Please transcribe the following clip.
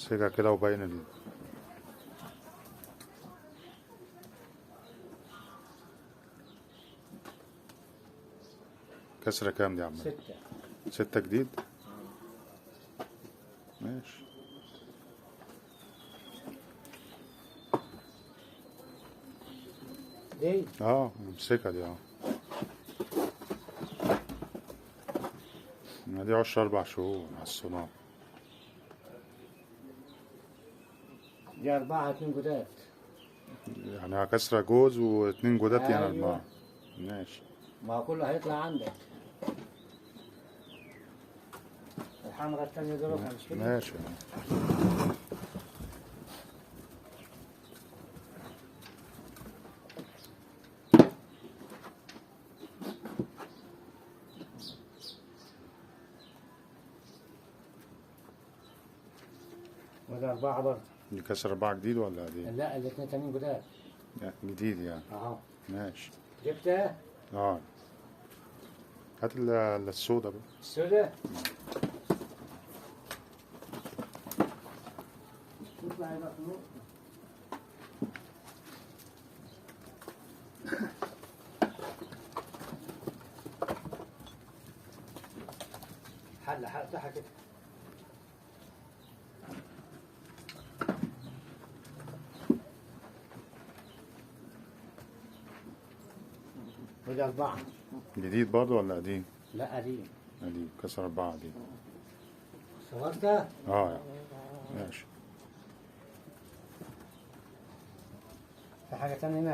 امسكها كده وبين كسرة كام دي يا عم؟ 6. 6 جديد؟ ماشي. دي امسكها دي دي 10 4 شهور على الصناعة. دي 4 2 جداد. يعني كسرة جوز و2 جداد يعني 4. أيوة. ماشي. ما هو كله هيطلع عندك. الحمرا التانية دول مش كده؟ ماشي. وده 4 برضه. دي كسرة 4 جديد ولا دي؟ لا الاثنين تانيين جداد. جديد يعني. اهو. ماشي. جبتها؟ هات السودا بقى. السوداء؟ اطلع بقى فوق. حل افتحها كده. وده 4. جديد برضه ولا قديم؟ لا قديم. قديم كسر 4 دي. صورتها؟ ماشي. في حاجة تانية هنا.